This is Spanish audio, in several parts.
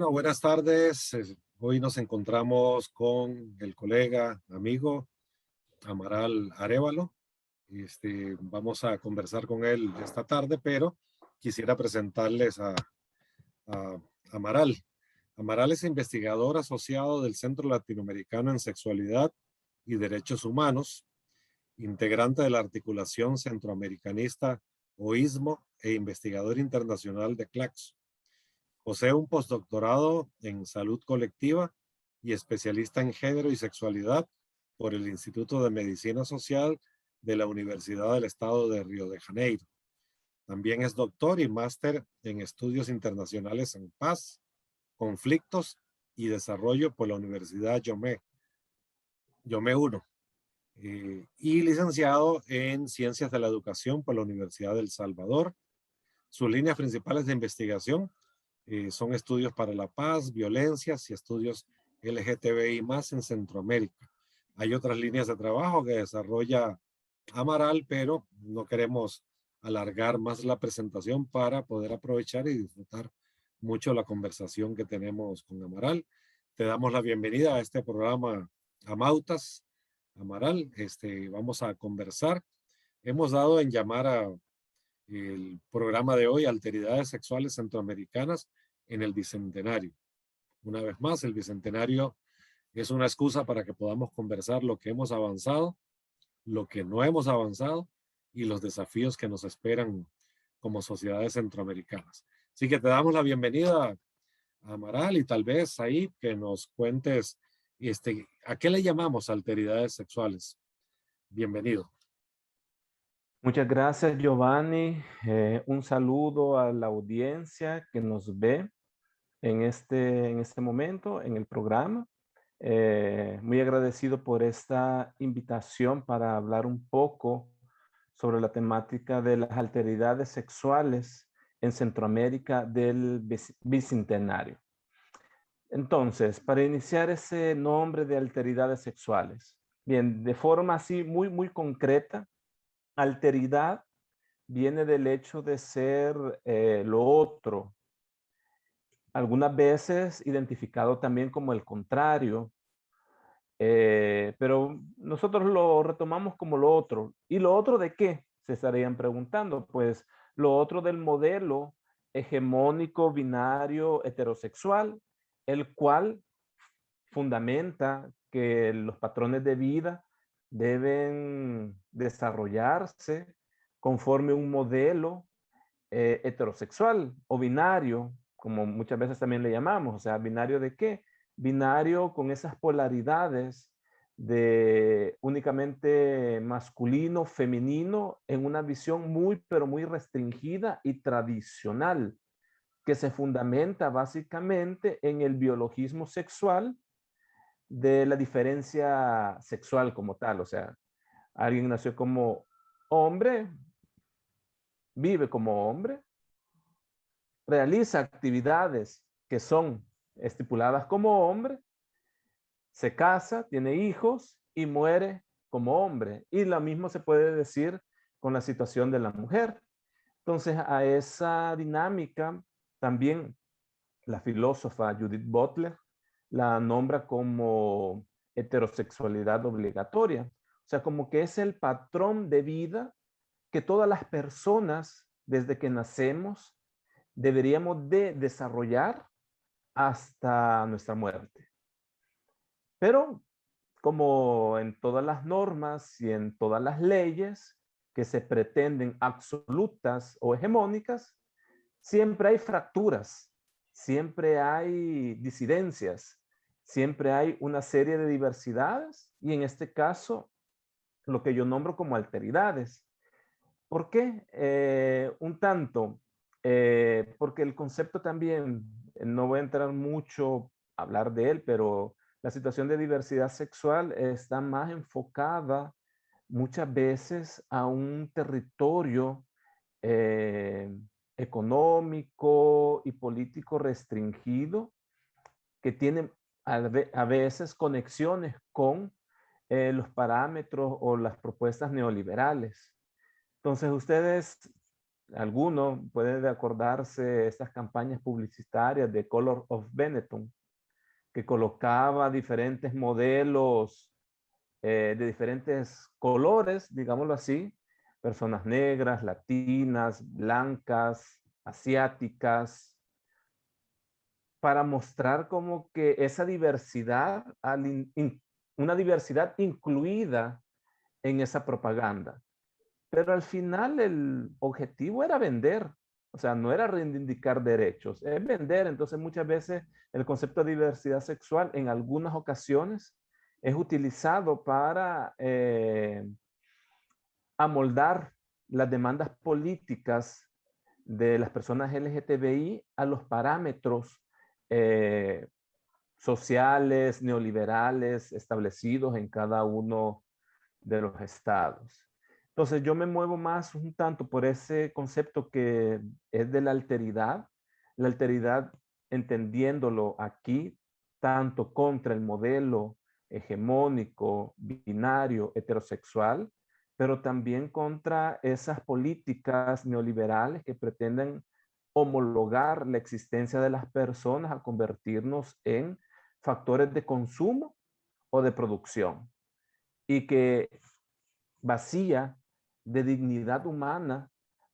Bueno, buenas tardes. Hoy nos encontramos con el colega, amigo Amaral Arévalo. Vamos a conversar con él esta tarde, pero quisiera presentarles a Amaral. Amaral es investigador asociado del Centro Latinoamericano en Sexualidad y Derechos Humanos, integrante de la articulación centroamericanista OISMO e investigador internacional de CLACSO. Posee un postdoctorado en salud colectiva y especialista en género y sexualidad por el Instituto de Medicina Social de la Universidad del Estado de Río de Janeiro. También es doctor y máster en estudios internacionales en paz, conflictos y desarrollo por la Universidad Yomé 1, y licenciado en Ciencias de la Educación por la Universidad del Salvador. Sus líneas principales de investigación son estudios para la paz, violencias y estudios LGTBI más en Centroamérica. Hay otras líneas de trabajo que desarrolla Amaral, pero no queremos alargar más la presentación para poder aprovechar y disfrutar mucho la conversación que tenemos con Amaral. Te damos la bienvenida a este programa Amautas, Amaral. Vamos a conversar. Hemos dado en llamar a el programa de hoy, Alteridades Sexuales Centroamericanas en el Bicentenario. Una vez más, el Bicentenario es una excusa para que podamos conversar lo que hemos avanzado, lo que no hemos avanzado y los desafíos que nos esperan como sociedades centroamericanas. Así que te damos la bienvenida a Amaral y tal vez ahí que nos cuentes ¿a qué le llamamos alteridades sexuales? Bienvenido. Muchas gracias, Giovanni. Un saludo a la audiencia que nos ve en este momento en el programa. Muy agradecido por esta invitación para hablar un poco sobre la temática de las alteridades sexuales en Centroamérica del Bicentenario. Entonces, para iniciar ese nombre de alteridades sexuales, bien, de forma así muy concreta, alteridad viene del hecho de ser lo otro, algunas veces identificado también como el contrario, pero nosotros lo retomamos como lo otro. ¿Y lo otro de qué? Se estarían preguntando. Pues lo otro del modelo hegemónico binario heterosexual, el cual fundamenta que los patrones de vida deben desarrollarse conforme un modelo heterosexual o binario, como muchas veces también le llamamos. O sea, ¿binario de qué? Binario con esas polaridades de únicamente masculino, femenino, en una visión pero muy restringida y tradicional, que se fundamenta básicamente en el biologismo sexual de la diferencia sexual como tal. O sea, alguien nació como hombre, vive como hombre, realiza actividades que son estipuladas como hombre, se casa, tiene hijos y muere como hombre. Y lo mismo se puede decir con la situación de la mujer. Entonces, a esa dinámica también la filósofa Judith Butler la nombra como heterosexualidad obligatoria. O sea, como que es el patrón de vida que todas las personas, desde que nacemos, deberíamos de desarrollar hasta nuestra muerte. Pero como en todas las normas y en todas las leyes que se pretenden absolutas o hegemónicas, siempre hay fracturas, siempre hay disidencias, siempre hay una serie de diversidades y en este caso lo que yo nombro como alteridades. ¿Por qué? Un tanto, porque el concepto también, no voy a entrar mucho a hablar de él, pero la situación de diversidad sexual está más enfocada muchas veces a un territorio eh, económico y político restringido que tiene a veces conexiones con los parámetros o las propuestas neoliberales. Entonces ustedes alguno puede acordarse estas campañas publicitarias de Color of Benetton, que colocaba diferentes modelos de diferentes colores, digámoslo así, personas negras, latinas, blancas, asiáticas, para mostrar como que esa diversidad, una diversidad incluida en esa propaganda. Pero al final el objetivo era vender, o sea, no era reivindicar derechos, es vender. Entonces muchas veces el concepto de diversidad sexual en algunas ocasiones es utilizado para amoldar las demandas políticas de las personas LGTBI a los parámetros eh, sociales, neoliberales establecidos en cada uno de los estados. Entonces yo me muevo más un tanto por ese concepto que es de la alteridad entendiéndolo aquí tanto contra el modelo hegemónico, binario, heterosexual, pero también contra esas políticas neoliberales que pretenden homologar la existencia de las personas a convertirnos en factores de consumo o de producción y que vacía de dignidad humana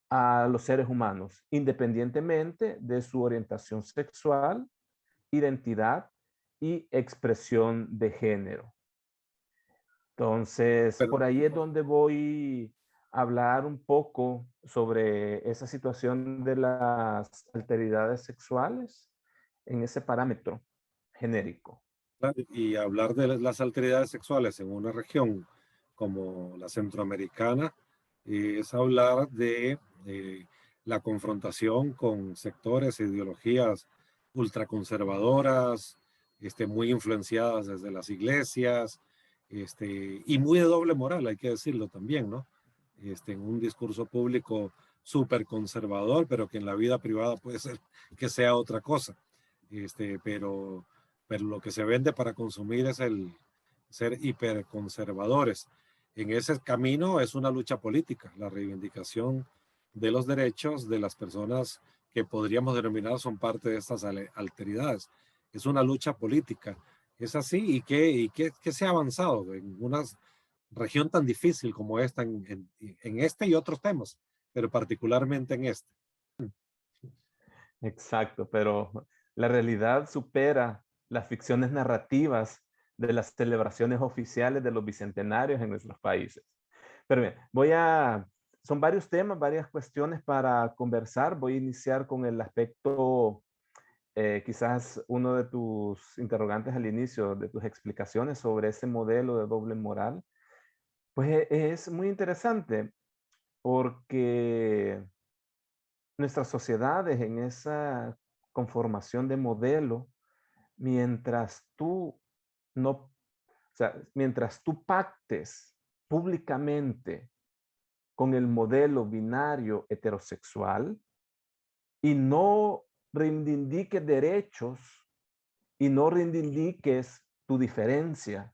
a los seres humanos, independientemente de su orientación sexual, identidad y expresión de género. Entonces, Pero, por ahí es donde voy a hablar un poco sobre esa situación de las alteridades sexuales en ese parámetro genérico. y hablar de las alteridades sexuales en una región como la centroamericana es hablar de la confrontación con sectores e ideologías ultraconservadoras, muy influenciadas desde las iglesias, y muy de doble moral, hay que decirlo también, ¿no? En un discurso público súper conservador, pero que en la vida privada puede ser que sea otra cosa. Pero lo que se vende para consumir es el ser hiperconservadores. En ese camino es una lucha política, la reivindicación de los derechos de las personas que podríamos denominar son parte de estas alteridades. Es una lucha política. Es así y que se ha avanzado en una región tan difícil como esta en este y otros temas, pero particularmente en este. Exacto, pero la realidad supera las ficciones narrativas de las celebraciones oficiales de los bicentenarios en nuestros países. Pero bien, son varios temas, varias cuestiones para conversar. Voy a iniciar con el aspecto, quizás uno de tus interrogantes al inicio, de tus explicaciones sobre ese modelo de doble moral. Pues es muy interesante porque nuestras sociedades en esa conformación de modelo, mientras tú no, o sea, mientras tú pactes públicamente con el modelo binario heterosexual y no reivindiques derechos y no reivindiques tu diferencia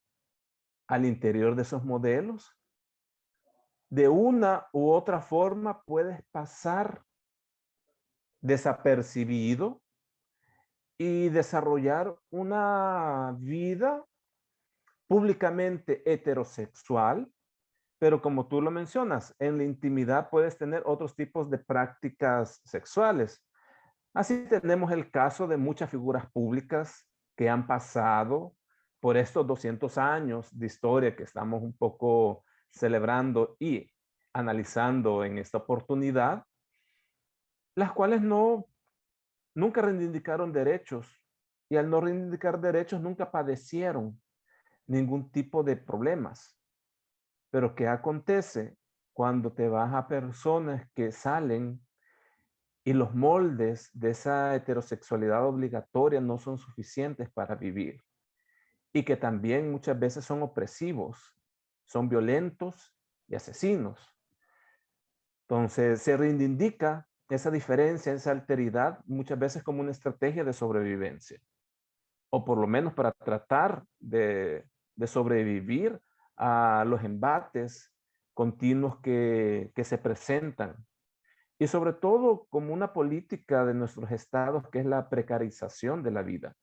al interior de esos modelos, de una u otra forma puedes pasar desapercibido y desarrollar una vida públicamente heterosexual, pero como tú lo mencionas, en la intimidad puedes tener otros tipos de prácticas sexuales. Así tenemos el caso de muchas figuras públicas que han pasado por estos 200 años de historia que estamos un poco celebrando y analizando en esta oportunidad, las cuales nunca reivindicaron derechos y al no reivindicar derechos nunca padecieron ningún tipo de problemas. Pero ¿qué acontece cuando te vas a personas que salen y los moldes de esa heterosexualidad obligatoria no son suficientes para vivir? Y que también muchas veces son opresivos, son violentos y asesinos. Entonces se reivindica esa diferencia, esa alteridad, muchas veces como una estrategia de sobrevivencia, o por lo menos para tratar de sobrevivir a los embates continuos que se presentan y sobre todo como una política de nuestros estados que es la precarización de la vida,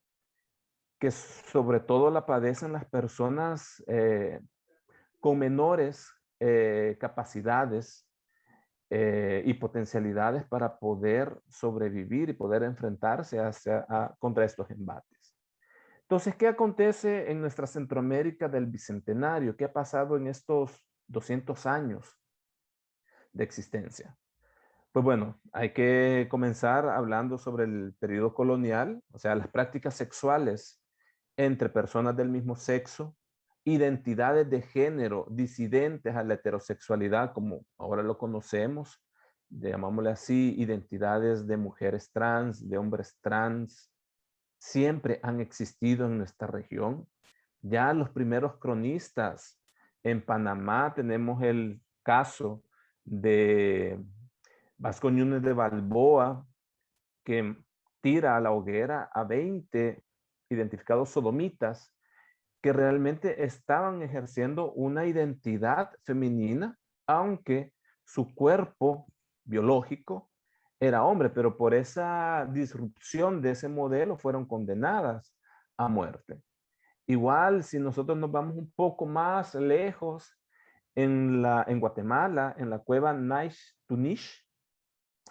que sobre todo la padecen las personas con menores capacidades y potencialidades para poder sobrevivir y poder enfrentarse contra estos embates. Entonces, ¿qué acontece en nuestra Centroamérica del Bicentenario? ¿Qué ha pasado en estos 200 años de existencia? Pues bueno, hay que comenzar hablando sobre el periodo colonial, o sea, las prácticas sexuales entre personas del mismo sexo, identidades de género disidentes a la heterosexualidad, como ahora lo conocemos, llamámosle así, identidades de mujeres trans, de hombres trans, siempre han existido en nuestra región. Ya los primeros cronistas en Panamá tenemos el caso de Vasco Núñez de Balboa, que tira a la hoguera a 20 identificados sodomitas que realmente estaban ejerciendo una identidad femenina, aunque su cuerpo biológico era hombre, pero por esa disrupción de ese modelo fueron condenadas a muerte. Igual, si nosotros nos vamos un poco más lejos, en Guatemala, en la cueva Naish Tunish,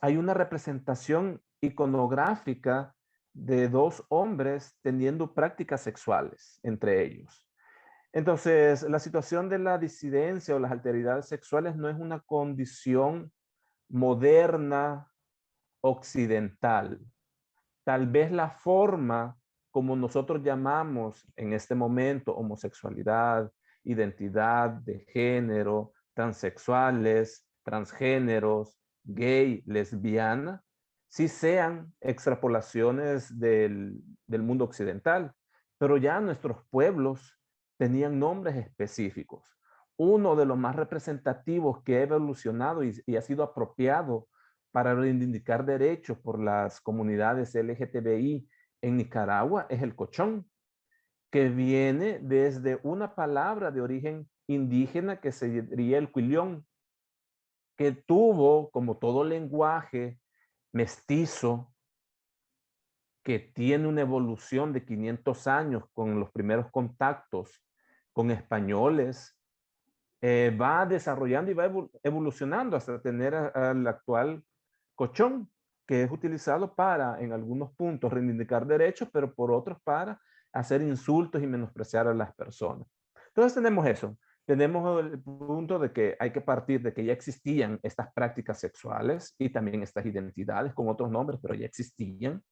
hay una representación iconográfica de dos hombres teniendo prácticas sexuales entre ellos. Entonces, la situación de la disidencia o las alteridades sexuales no es una condición moderna occidental. Tal vez la forma como nosotros llamamos en este momento homosexualidad, identidad de género, transexuales, transgéneros, gay, lesbiana, sí sean extrapolaciones del mundo occidental, pero ya nuestros pueblos tenían nombres específicos. Uno de los más representativos que ha evolucionado y ha sido apropiado para reivindicar derechos por las comunidades LGTBI en Nicaragua es el cochón, que viene desde una palabra de origen indígena que sería el cuilión, que tuvo, como todo lenguaje mestizo, que tiene una evolución de 500 años con los primeros contactos con españoles, va desarrollando y va evolucionando hasta tener al actual cochón, que es utilizado para, en algunos puntos, reivindicar derechos, pero por otros para hacer insultos y menospreciar a las personas. Entonces tenemos eso. Tenemos el punto de que hay que partir de que ya existían estas prácticas sexuales y también estas identidades con otros nombres, pero ya existían.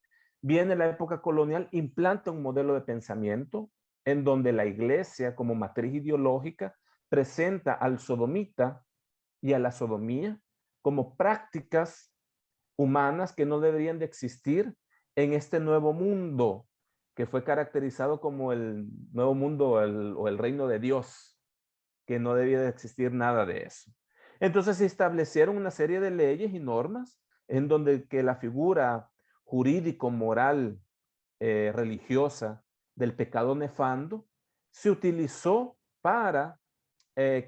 Viene la época colonial, implanta un modelo de pensamiento en donde la iglesia como matriz ideológica presenta al sodomita y a la sodomía como prácticas humanas que no deberían de existir en este nuevo mundo que fue caracterizado como el nuevo mundo o el reino de Dios, que no debía de existir nada de eso. Entonces se establecieron una serie de leyes y normas en donde que la figura jurídico, moral, religiosa del pecado nefando se utilizó para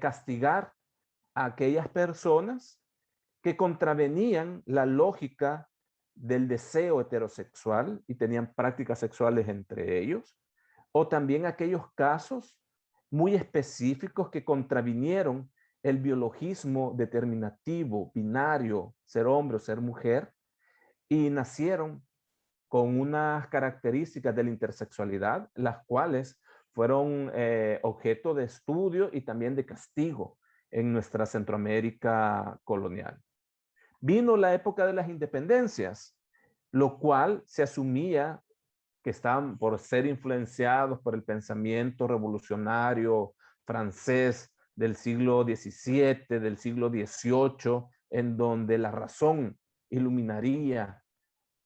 castigar a aquellas personas que contravenían la lógica del deseo heterosexual y tenían prácticas sexuales entre ellos, o también aquellos casos muy específicos que contravinieron el biologismo determinativo, binario, ser hombre o ser mujer, y nacieron con unas características de la intersexualidad, las cuales fueron objeto de estudio y también de castigo en nuestra Centroamérica colonial. Vino la época de las independencias, lo cual se asumía que estaban por ser influenciados por el pensamiento revolucionario francés del siglo XVII, del siglo XVIII, en donde la razón iluminaría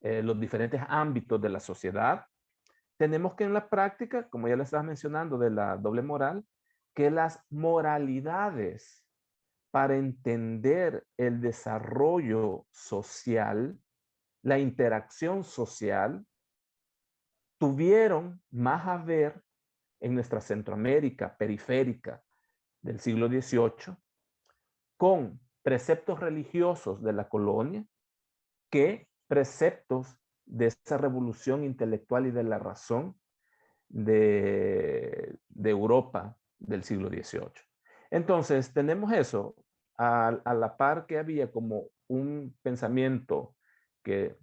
los diferentes ámbitos de la sociedad. Tenemos que en la práctica, como ya le estaba mencionando, de la doble moral, que las moralidades para entender el desarrollo social, la interacción social, tuvieron más a ver en nuestra Centroamérica periférica del siglo XVIII con preceptos religiosos de la colonia que preceptos de esa revolución intelectual y de la razón de Europa del siglo XVIII. Entonces, tenemos eso a la par que había como un pensamiento que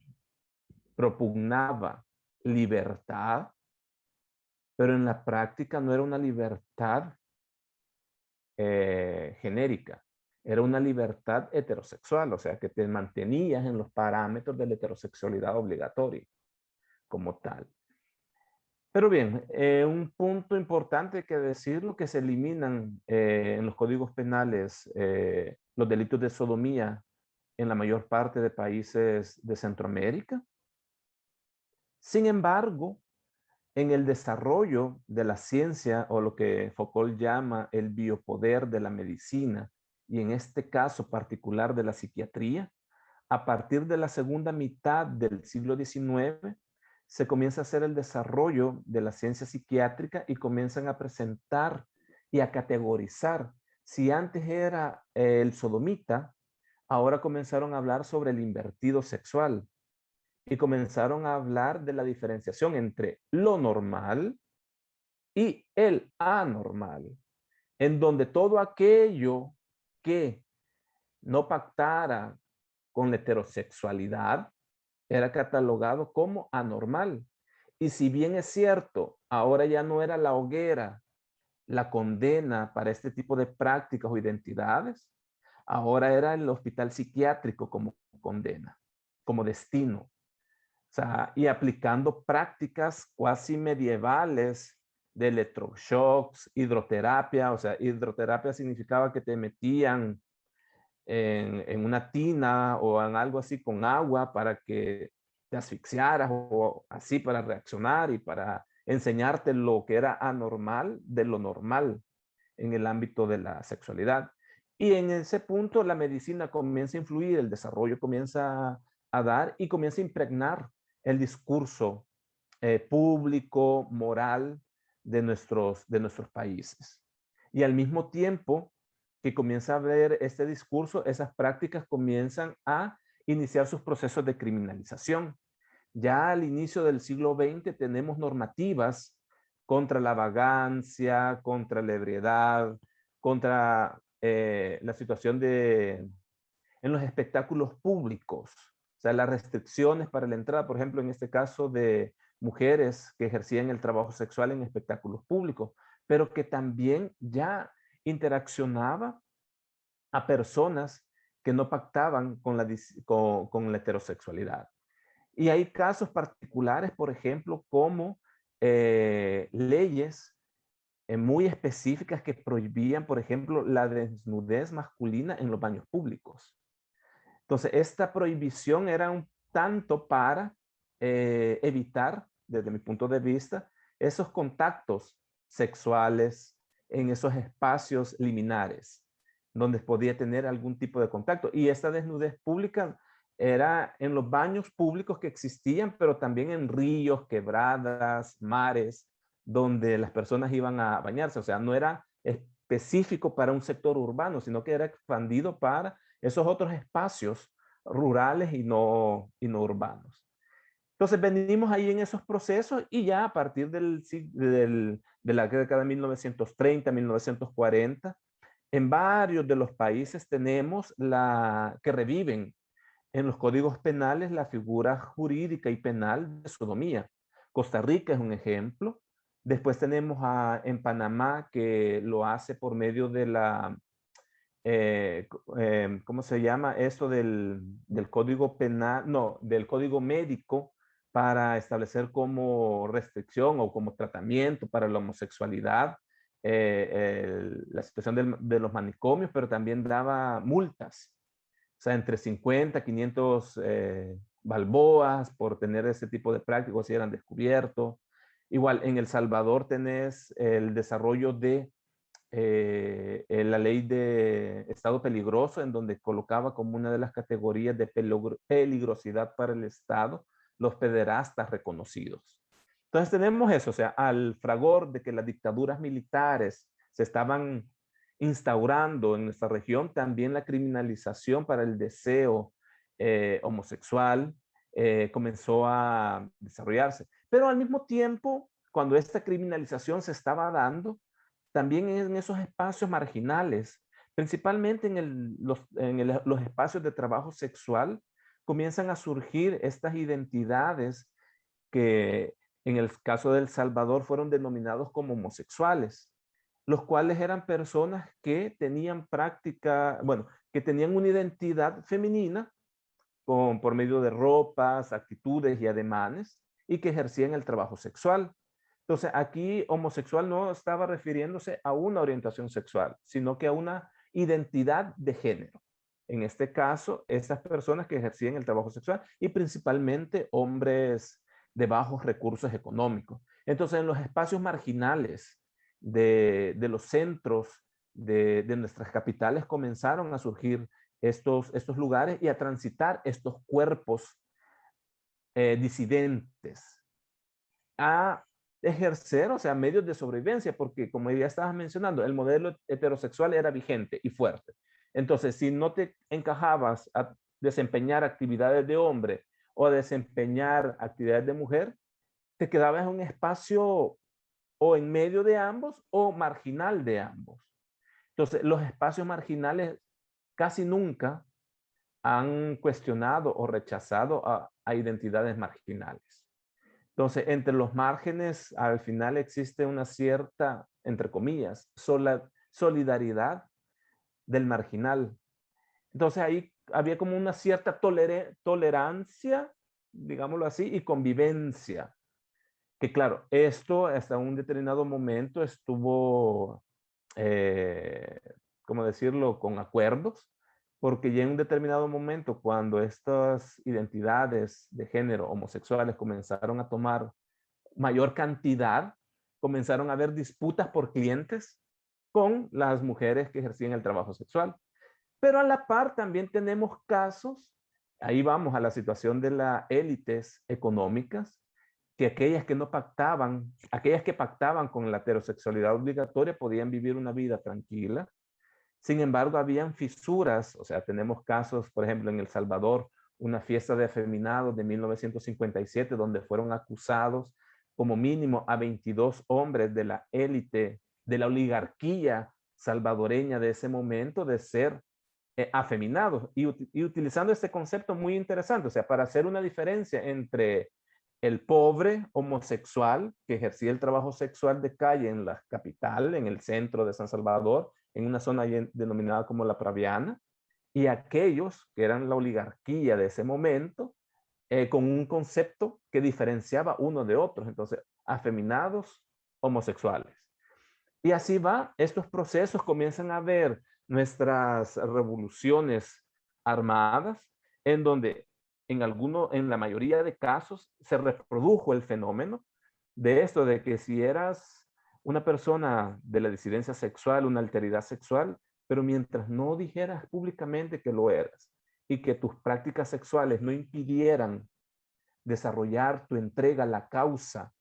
propugnaba libertad, pero en la práctica no era una libertad genérica, era una libertad heterosexual, o sea, que te mantenías en los parámetros de la heterosexualidad obligatoria como tal. Pero bien, un punto importante que decirlo, que se eliminan en los códigos penales los delitos de sodomía en la mayor parte de países de Centroamérica. Sin embargo, en el desarrollo de la ciencia o lo que Foucault llama el biopoder de la medicina, y en este caso particular de la psiquiatría, a partir de la segunda mitad del siglo XIX, se comienza a hacer el desarrollo de la ciencia psiquiátrica y comienzan a presentar y a categorizar. Si antes era el sodomita, ahora comenzaron a hablar sobre el invertido sexual y comenzaron a hablar de la diferenciación entre lo normal y el anormal, en donde todo aquello que no pactara con la heterosexualidad era catalogado como anormal. Y si bien es cierto, ahora ya no era la hoguera la condena para este tipo de prácticas o identidades, ahora era el hospital psiquiátrico como condena, como destino. O sea, y aplicando prácticas cuasi medievales de electroshocks, hidroterapia. O sea, hidroterapia significaba que te metían en una tina o en algo así con agua para que te asfixiaras o así para reaccionar y para enseñarte lo que era anormal de lo normal en el ámbito de la sexualidad. Y en ese punto la medicina comienza a influir, el desarrollo comienza a dar y comienza a impregnar el discurso público, moral de nuestros países. Y al mismo tiempo que comienza a ver este discurso, esas prácticas comienzan a iniciar sus procesos de criminalización. Ya al inicio del siglo XX tenemos normativas contra la vagancia, contra la ebriedad, contra la situación en los espectáculos públicos. O sea, las restricciones para la entrada, por ejemplo, en este caso de mujeres que ejercían el trabajo sexual en espectáculos públicos, pero que también ya interaccionaba a personas que no pactaban con la heterosexualidad. Y hay casos particulares, por ejemplo, como leyes muy específicas que prohibían, por ejemplo, la desnudez masculina en los baños públicos. Entonces, esta prohibición era un tanto para evitar, desde mi punto de vista, esos contactos sexuales en esos espacios liminares, donde podía tener algún tipo de contacto. Y esta desnudez pública era en los baños públicos que existían, pero también en ríos, quebradas, mares, donde las personas iban a bañarse. O sea, no era específico para un sector urbano, sino que era expandido para esos otros espacios rurales y no urbanos. Entonces venimos ahí en esos procesos y ya a partir de la década de 1930, 1940, en varios de los países tenemos que reviven en los códigos penales la figura jurídica y penal de sodomía. Costa Rica es un ejemplo. Después tenemos en Panamá que lo hace por medio de la ¿cómo se llama? Eso del código penal, no, del código médico para establecer como restricción o como tratamiento para la homosexualidad, la situación de los manicomios, pero también daba multas, o sea, entre 50, 500 balboas por tener ese tipo de prácticas si eran descubiertos. Igual, en El Salvador tenés el desarrollo de la ley de estado peligroso, en donde colocaba como una de las categorías de peligrosidad para el Estado los pederastas reconocidos. Entonces tenemos eso, o sea, al fragor de que las dictaduras militares se estaban instaurando en nuestra región también la criminalización para el deseo homosexual, comenzó a desarrollarse. Pero al mismo tiempo, cuando esta criminalización se estaba dando, también en esos espacios marginales, principalmente los espacios de trabajo sexual, comienzan a surgir estas identidades que en el caso de El Salvador fueron denominados como homosexuales, los cuales eran personas que tenían práctica, bueno, que tenían una identidad femenina por medio de ropas, actitudes y ademanes, y que ejercían el trabajo sexual. Entonces, aquí homosexual no estaba refiriéndose a una orientación sexual, sino que a una identidad de género. En este caso, estas personas que ejercían el trabajo sexual y principalmente hombres de bajos recursos económicos. Entonces, en los espacios marginales de los centros de nuestras capitales comenzaron a surgir estos lugares y a transitar estos cuerpos disidentes a ejercer, o sea, medios de sobrevivencia, porque como ya estabas mencionando, el modelo heterosexual era vigente y fuerte. Entonces, si no te encajabas a desempeñar actividades de hombre o a desempeñar actividades de mujer, te quedabas en un espacio o en medio de ambos o marginal de ambos. Entonces, los espacios marginales casi nunca han cuestionado o rechazado a identidades marginales. Entonces, entre los márgenes, al final existe una cierta, entre comillas, solidaridad del marginal. Entonces, ahí había como una cierta tolerancia, digámoslo así, y convivencia. Que claro, esto hasta un determinado momento estuvo, eh, ¿cómo decirlo?, con acuerdos, porque ya en un determinado momento, cuando estas identidades de género homosexuales comenzaron a tomar mayor cantidad, comenzaron a haber disputas por clientes con las mujeres que ejercían el trabajo sexual. Pero a la par también tenemos casos, ahí vamos a la situación de las élites económicas, que aquellas que no pactaban, aquellas que pactaban con la heterosexualidad obligatoria podían vivir una vida tranquila. Sin embargo, habían fisuras, o sea, tenemos casos, por ejemplo, en El Salvador, una fiesta de afeminados de 1957, donde fueron acusados como mínimo a 22 hombres de la élite, de la oligarquía salvadoreña de ese momento, de ser afeminados. Y utilizando este concepto muy interesante, o sea, para hacer una diferencia entre el pobre homosexual que ejercía el trabajo sexual de calle en la capital, en el centro de San Salvador, en una zona denominada como La Praviana, y aquellos que eran la oligarquía de ese momento, con un concepto que diferenciaba uno de otros. Entonces, afeminados, homosexuales. Y así va, estos procesos comienzan a ver nuestras revoluciones armadas, en donde en la mayoría de casos se reprodujo el fenómeno de esto, de que si eras una persona de la disidencia sexual, una alteridad sexual, pero mientras no dijeras públicamente que lo eras y que tus prácticas sexuales no impidieran desarrollar tu entrega a la causa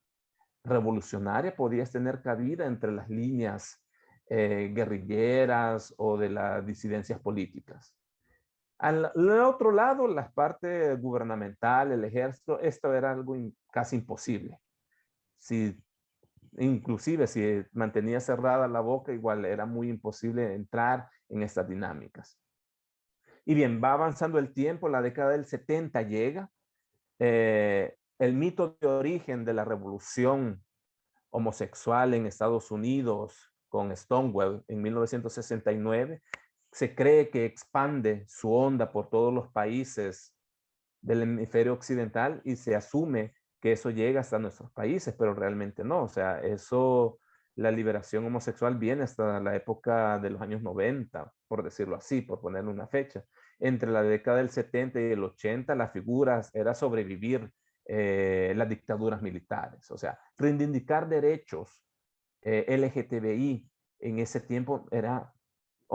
revolucionaria, podías tener cabida entre las líneas guerrilleras o de las disidencias políticas. Al otro lado, las partes gubernamentales, el ejército, esto era algo casi imposible. Si, inclusive si mantenía cerrada la boca, igual era muy imposible entrar en estas dinámicas. Y bien, va avanzando el tiempo, la década del 70 llega, el mito de origen de la revolución homosexual en Estados Unidos con Stonewall en 1969, se cree que expande su onda por todos los países del hemisferio occidental y se asume que eso llega hasta nuestros países, pero realmente no. O sea, eso, la liberación homosexual viene hasta la época de los años 90, por decirlo así, por ponerle una fecha. Entre la década del 70 y el 80, las figuras era sobrevivir las dictaduras militares. O sea, reivindicar derechos LGTBI en ese tiempo era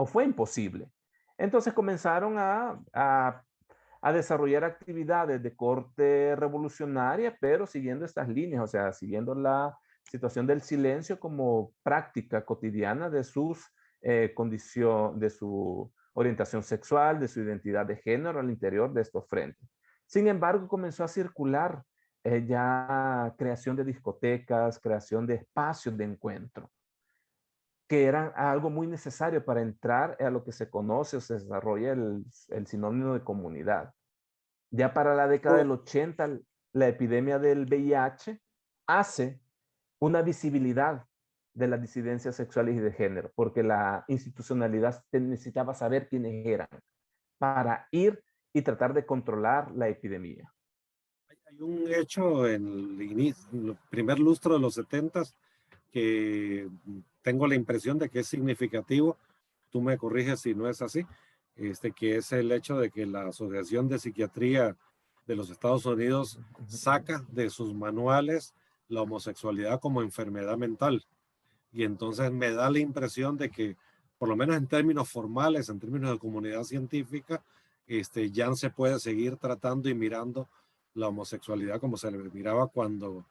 o fue imposible. Entonces comenzaron a desarrollar actividades de corte revolucionaria, pero siguiendo estas líneas, o sea, siguiendo la situación del silencio como práctica cotidiana de sus condición, de su orientación sexual, de su identidad de género al interior de estos frentes. Sin embargo, comenzó a circular ya creación de discotecas, creación de espacios de encuentro, que eran algo muy necesario para entrar a lo que se conoce o se desarrolla el sinónimo de comunidad. Ya para la década del 80, la epidemia del VIH hace una visibilidad de las disidencias sexuales y de género, porque la institucionalidad necesitaba saber quiénes eran para ir y tratar de controlar la epidemia. Hay un hecho en el primer lustro de los 70 que tengo la impresión de que es significativo, tú me corriges si no es así, que es el hecho de que la Asociación de Psiquiatría de los Estados Unidos saca de sus manuales la homosexualidad como enfermedad mental. Y entonces me da la impresión de que, por lo menos en términos formales, en términos de comunidad científica, ya no se puede seguir tratando y mirando la homosexualidad como se le miraba cuando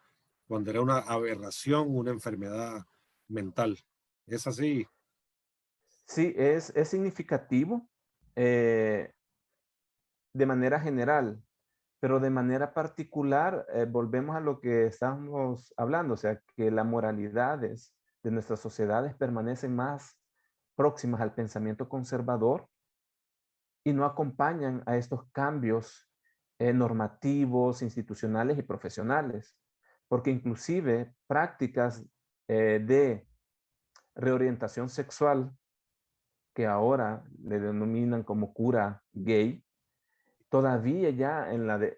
era una aberración, una enfermedad mental. ¿Es así? Sí, es significativo eh, de manera general, pero de manera particular volvemos a lo que estamos hablando, o sea, que las moralidades de nuestras sociedades permanecen más próximas al pensamiento conservador y no acompañan a estos cambios normativos, institucionales y profesionales, porque inclusive prácticas de reorientación sexual que ahora le denominan como cura gay, todavía ya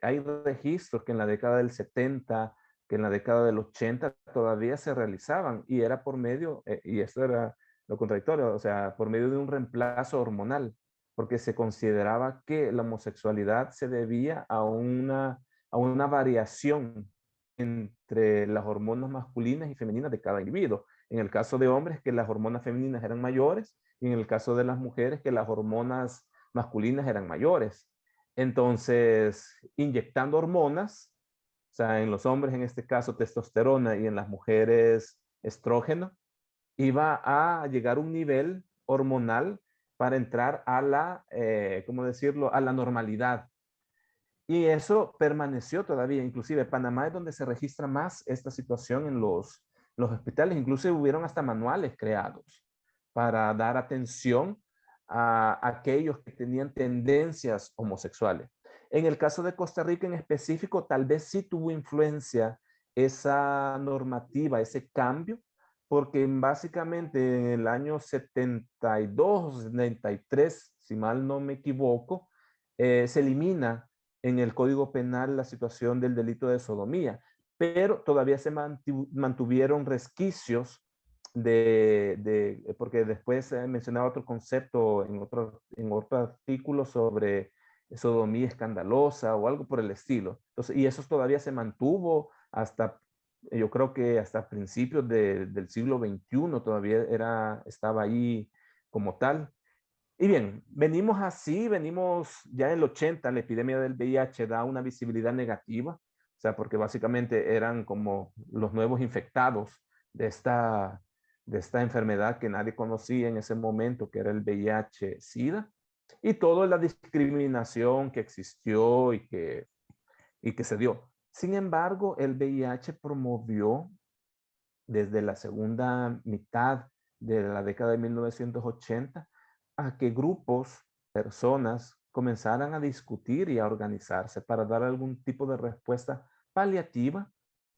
hay registros que en la década del 70, que en la década del 80 todavía se realizaban y era por medio, y esto era lo contradictorio, o sea, por medio de un reemplazo hormonal, porque se consideraba que la homosexualidad se debía a una variación entre las hormonas masculinas y femeninas de cada individuo. En el caso de hombres, que las hormonas femeninas eran mayores, y en el caso de las mujeres, que las hormonas masculinas eran mayores. Entonces, inyectando hormonas, o sea, en los hombres en este caso testosterona y en las mujeres estrógeno, iba a llegar a un nivel hormonal para entrar a la, ¿cómo decirlo?, a la normalidad. Y eso permaneció todavía, inclusive Panamá es donde se registra más esta situación en los hospitales, incluso hubieron hasta manuales creados para dar atención a aquellos que tenían tendencias homosexuales. En el caso de Costa Rica en específico, tal vez sí tuvo influencia esa normativa, ese cambio, porque básicamente en el año 72, 73, si mal no me equivoco, se elimina en el Código Penal la situación del delito de sodomía, pero todavía se mantuvieron resquicios porque después mencionaba otro concepto en otro artículo sobre sodomía escandalosa o algo por el estilo. Entonces, y eso todavía se mantuvo hasta, yo creo que hasta principios del siglo XXI todavía estaba ahí como tal. Y bien, venimos así, venimos ya en el 80, la epidemia del VIH da una visibilidad negativa, o sea, porque básicamente eran como los nuevos infectados de de esta enfermedad que nadie conocía en ese momento, que era el VIH-Sida, y toda la discriminación que existió y que se dio. Sin embargo, el VIH promovió desde la segunda mitad de la década de 1980 a que grupos, personas, comenzaran a discutir y a organizarse para dar algún tipo de respuesta paliativa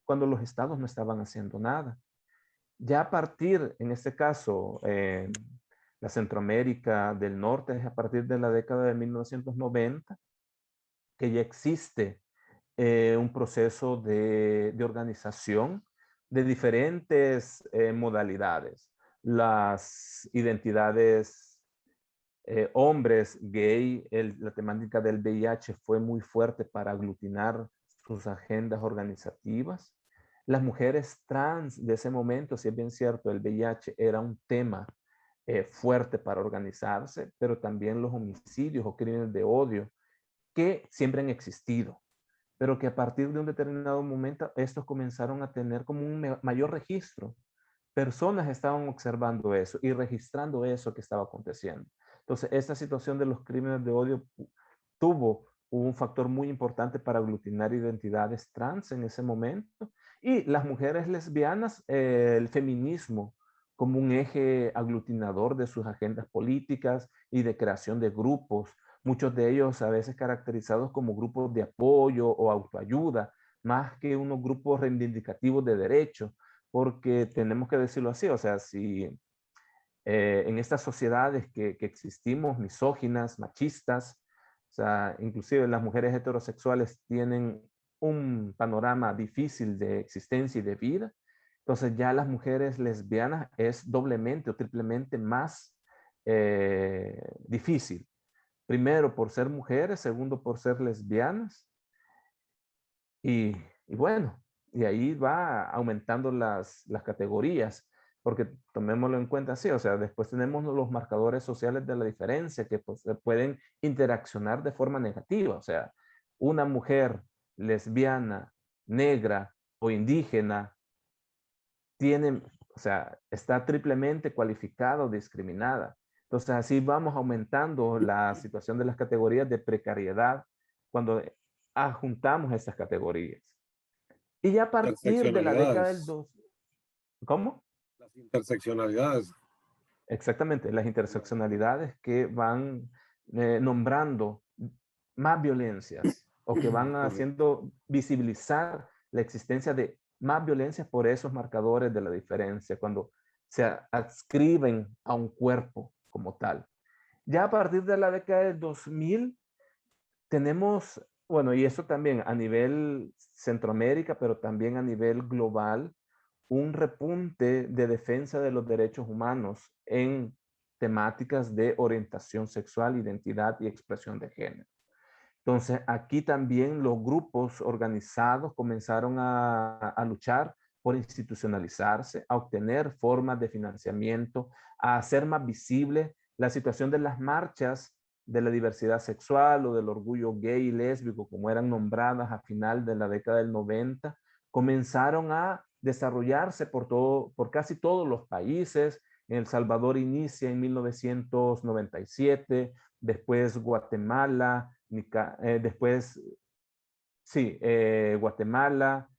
cuando los estados no estaban haciendo nada. Ya a partir, en este caso, la Centroamérica del Norte, es a partir de la década de 1990, que ya existe un proceso de organización de diferentes modalidades. Las identidades hombres, gay, la temática del VIH fue muy fuerte para aglutinar sus agendas organizativas. Las mujeres trans de ese momento, si es bien cierto, el VIH era un tema fuerte para organizarse, pero también los homicidios o crímenes de odio que siempre han existido, pero que a partir de un determinado momento estos comenzaron a tener como un mayor registro, personas estaban observando eso y registrando eso que estaba aconteciendo. Entonces, esta situación de los crímenes de odio tuvo un factor muy importante para aglutinar identidades trans en ese momento. Y las mujeres lesbianas, el feminismo como un eje aglutinador de sus agendas políticas y de creación de grupos, muchos de ellos a veces caracterizados como grupos de apoyo o autoayuda, más que unos grupos reivindicativos de derechos, porque tenemos que decirlo así, o sea, si en estas sociedades que existimos, misóginas, machistas, o sea, inclusive las mujeres heterosexuales tienen un panorama difícil de existencia y de vida, entonces ya las mujeres lesbianas es doblemente o triplemente más difícil. Primero por ser mujeres, segundo por ser lesbianas y bueno, y ahí va aumentando las categorías, porque tomémoslo en cuenta así, o sea, después tenemos los marcadores sociales de la diferencia que pues, se pueden interaccionar de forma negativa, o sea, una mujer lesbiana, negra o indígena tiene, o sea, está triplemente cualificada o discriminada. Entonces así vamos aumentando la situación de las categorías de precariedad cuando adjuntamos estas categorías. Y ya a partir de la década del Interseccionalidades, 2, ¿cómo? las interseccionalidades. Exactamente, las interseccionalidades que van nombrando más violencias o que van Correcto. haciendo visibilizar la existencia de más violencias por esos marcadores de la diferencia, cuando se adscriben a un cuerpo como tal. Ya a partir de la década del 2000 tenemos, bueno, y eso también a nivel Centroamérica, pero también a nivel global, un repunte de defensa de los derechos humanos en temáticas de orientación sexual, identidad y expresión de género. Entonces, aquí también los grupos organizados comenzaron a luchar por institucionalizarse, a obtener formas de financiamiento, a hacer más visible la situación de las marchas de la diversidad sexual o del orgullo gay y lésbico, como eran nombradas a final de la década del 90, comenzaron a desarrollarse por casi todos los países. En El Salvador inicia en 1997, después Guatemala, después, sí, Guatemala,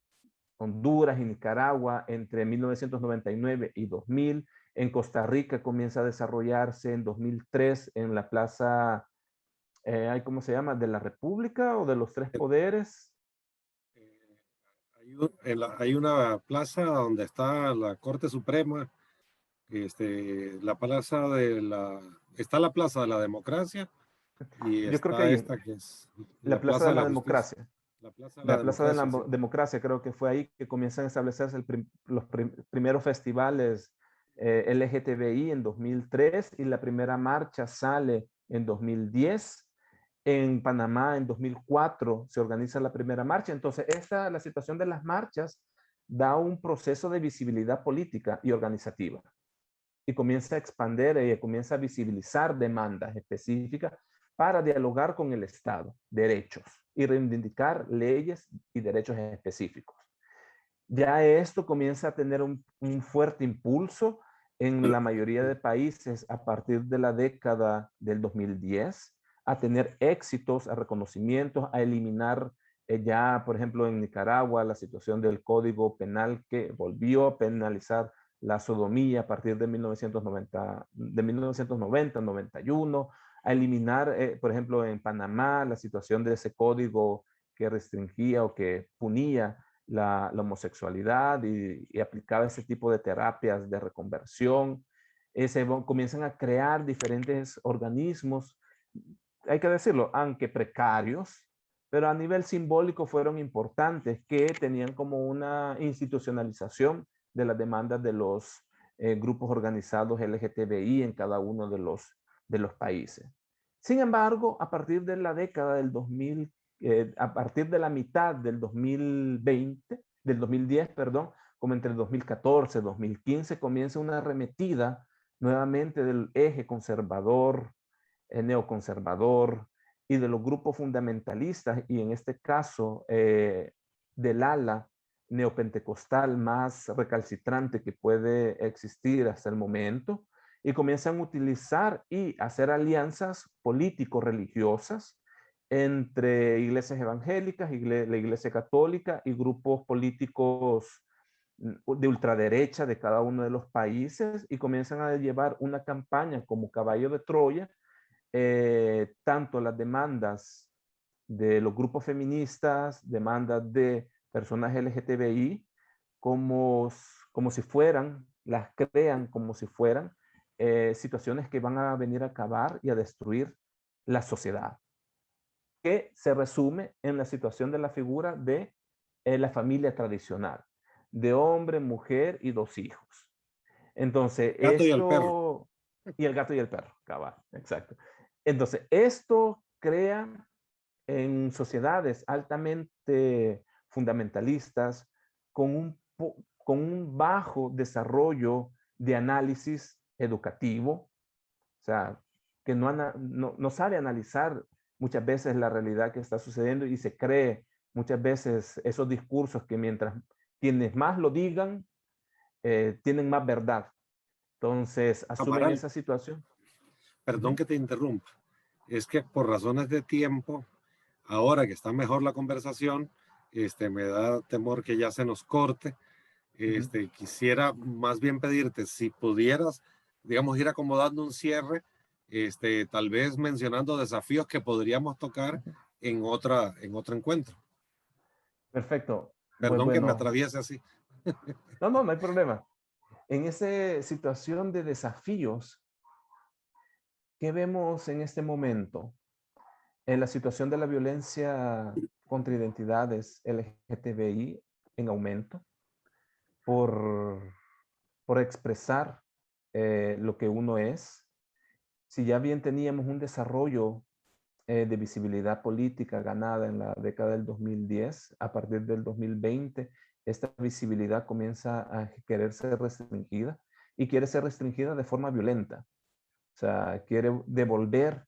Honduras y Nicaragua entre 1999 y 2000. En Costa Rica comienza a desarrollarse en 2003 en la plaza, ¿cómo se llama? ¿De la República o de los Tres Poderes? Hay una plaza donde está la Corte Suprema, la plaza está la Plaza de la Democracia y Yo creo que está ahí, esta que es la la Plaza Plaza de de la la Justicia, Democracia. la Plaza de la La Plaza de la Democracia, sí. Democracia, creo que fue ahí que comienzan a establecerse los primeros festivales LGTBI en 2003 y la primera marcha sale en 2010. En Panamá en 2004 se organiza la primera marcha. Entonces, la situación de las marchas da un proceso de visibilidad política y organizativa y comienza a expandir y comienza a visibilizar demandas específicas para dialogar con el Estado, derechos y reivindicar leyes y derechos específicos. Ya esto comienza a tener un fuerte impulso en la mayoría de países a partir de la década del 2010, a tener éxitos, a reconocimientos, a eliminar ya, por ejemplo, en Nicaragua, la situación del Código Penal que volvió a penalizar la sodomía a partir de 1990-91, a eliminar, por ejemplo, en Panamá, la situación de ese código que restringía o que punía la homosexualidad y aplicaba ese tipo de terapias de reconversión. Comienzan a crear diferentes organismos, hay que decirlo, aunque precarios, pero a nivel simbólico fueron importantes, que tenían como una institucionalización de las demandas de los grupos organizados LGTBI en cada uno de los países. Sin embargo, a partir de la década del 2000, a partir de la mitad del 2020, del 2010, perdón, como entre el 2014 y 2015, comienza una arremetida nuevamente del eje conservador, neoconservador y de los grupos fundamentalistas, y en este caso del ala neopentecostal más recalcitrante que puede existir hasta el momento, y comienzan a utilizar y hacer alianzas político-religiosas entre iglesias evangélicas, la iglesia católica y grupos políticos de ultraderecha de cada uno de los países, y comienzan a llevar una campaña como caballo de Troya, tanto las demandas de los grupos feministas, demandas de personas LGTBI, como si fueran, las crean como si fueran situaciones que van a venir a acabar y a destruir la sociedad, que se resume en la situación de la figura de la familia tradicional, de hombre, mujer y 2 hijos. Entonces, Gato y el perro. esto, y el gato y el perro, cabal, exacto. Entonces, esto crea en sociedades altamente fundamentalistas con con un bajo desarrollo de análisis educativo, o sea, que no sabe analizar muchas veces la realidad que está sucediendo, y se cree muchas veces esos discursos que mientras quienes más lo digan, tienen más verdad. Entonces, asumen Amaral, esa situación. perdón Ujú. que te interrumpa. Es que por razones de tiempo, ahora que está mejor la conversación, me da temor que ya se nos corte. Ujú. Quisiera más bien pedirte si pudieras, digamos, ir acomodando un cierre, tal vez mencionando desafíos que podríamos tocar Ujú. en otro encuentro. Perfecto. Pues Perdón que me bueno, atraviese así. no hay problema. En esa situación de desafíos, ¿qué vemos en este momento? En la situación de la violencia contra identidades LGTBI en aumento por, por expresar lo que uno es. Si ya bien teníamos un desarrollo de visibilidad política ganada en la década del 2010, a partir del 2020, esta visibilidad comienza a querer ser restringida, y quiere ser restringida de forma violenta. O sea, quiere devolver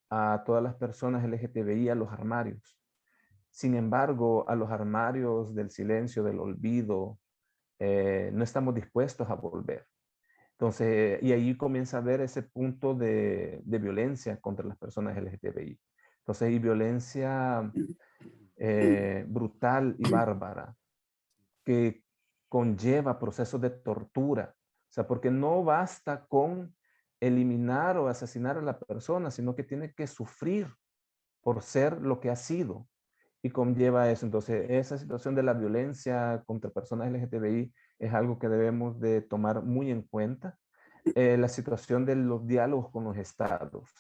a todas las personas LGTBI a los armarios. Sin embargo, a los armarios del silencio, del olvido, no estamos dispuestos a volver. Entonces, y ahí comienza a ver ese punto de violencia contra las personas LGTBI. Entonces, hay violencia brutal y bárbara que conlleva procesos de tortura. O sea, porque no basta con eliminar o asesinar a la persona, sino que tiene que sufrir por ser lo que ha sido, y conlleva eso. Entonces, esa situación de la violencia contra personas LGTBI es algo que debemos de tomar muy en cuenta. La situación de los diálogos con los estados,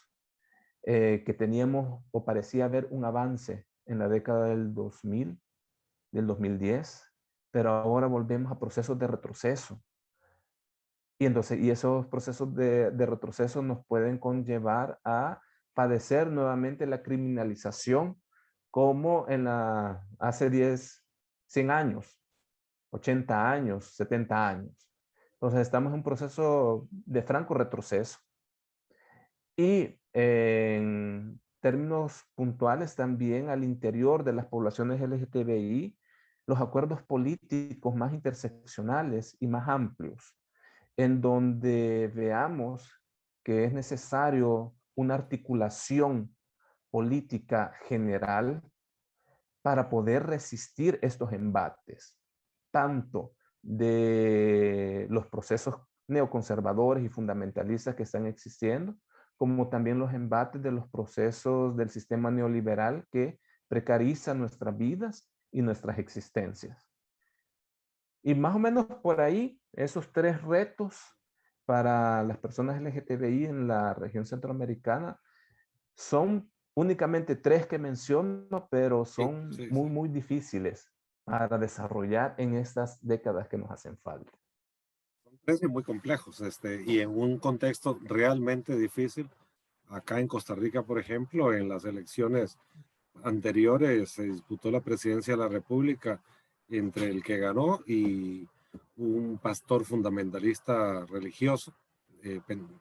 que teníamos o parecía haber un avance en la década del 2000, del 2010, pero ahora volvemos a procesos de retroceso. Y entonces, y esos procesos de retroceso nos pueden conllevar a padecer nuevamente la criminalización como hace 10, 100 años, 80 años, 70 años. Entonces estamos en un proceso de franco retroceso. Y en términos puntuales también al interior de las poblaciones LGTBI, los acuerdos políticos más interseccionales y más amplios, en donde veamos que es necesario una articulación política general para poder resistir estos embates, tanto de los procesos neoconservadores y fundamentalistas que están existiendo, como también los embates de los procesos del sistema neoliberal que precariza nuestras vidas y nuestras existencias. Y más o menos por ahí, esos 3 retos para las personas LGTBI en la región centroamericana son únicamente 3 que menciono, pero Sí, son sí, sí. muy difíciles para desarrollar en estas décadas que nos hacen falta. Son precios muy complejos, y en un contexto realmente difícil. Acá en Costa Rica, por ejemplo, en las elecciones anteriores se disputó la presidencia de la República entre el que ganó y un pastor fundamentalista religioso,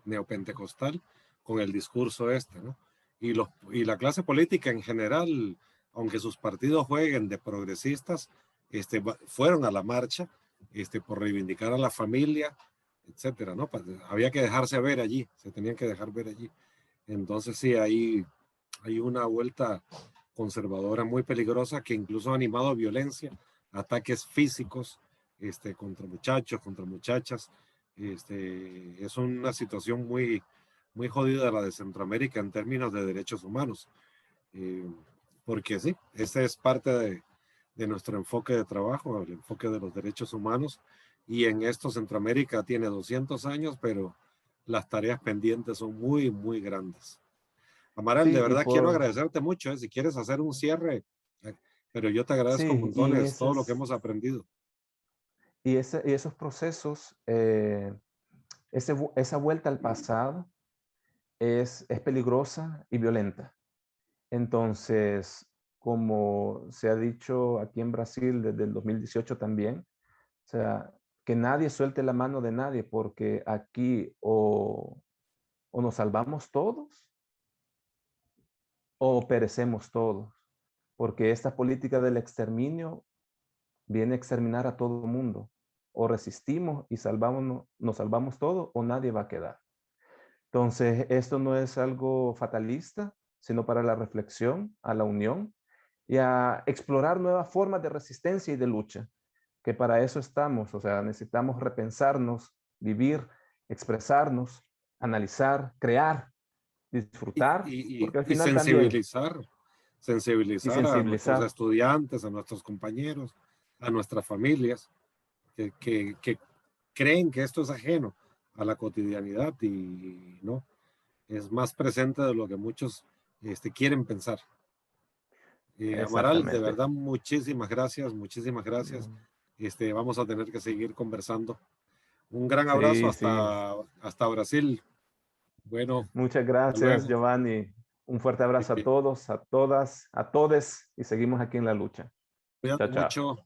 neopentecostal, con el discurso ¿no? Y la clase política en general, aunque sus partidos jueguen de progresistas, fueron a la marcha por reivindicar a la familia, etcétera, ¿no? Había que dejarse ver allí, se tenían que dejar ver allí. Entonces sí, hay una vuelta conservadora muy peligrosa que incluso ha animado violencia, ataques físicos contra muchachos, contra muchachas. Es una situación muy, muy jodida la de Centroamérica en términos de derechos humanos. Porque sí, ese es parte de nuestro enfoque de trabajo, el enfoque de los derechos humanos. Y en esto Centroamérica tiene 200 años, pero las tareas pendientes son muy, muy grandes. Amaral, de Sí, verdad quiero agradecerte mucho. Si quieres hacer un cierre, pero yo te agradezco sí, y, montones todo lo que hemos aprendido. y esos procesos, esa vuelta al pasado es peligrosa y violenta. Entonces, como se ha dicho aquí en Brasil desde el 2018 también, o sea, que nadie suelte la mano de nadie, porque aquí o nos salvamos todos o perecemos todos, porque esta política del exterminio viene a exterminar a todo el mundo. O resistimos y nos salvamos todos o nadie va a quedar. Entonces, esto no es algo fatalista, sino para la reflexión, a la unión y a explorar nuevas formas de resistencia y de lucha, que para eso estamos, o sea, necesitamos repensarnos, vivir, expresarnos, analizar, crear, disfrutar, porque al Y final también, y sensibilizar a nuestros sensibilizar. estudiantes, a nuestros compañeros, a nuestras familias, que creen que esto es ajeno a la cotidianidad y no, es más presente de lo que muchos quieren pensar. Amaral, de Exactamente. verdad, muchísimas gracias, muchísimas gracias. Mm, Vamos a tener que seguir conversando. Un gran abrazo sí, sí. hasta Brasil. Bueno, Muchas hasta gracias, luego. Giovanni. Un fuerte abrazo a Sí, todos, a todas, a todes y seguimos aquí en la lucha. cuídate Chao, chao. mucho.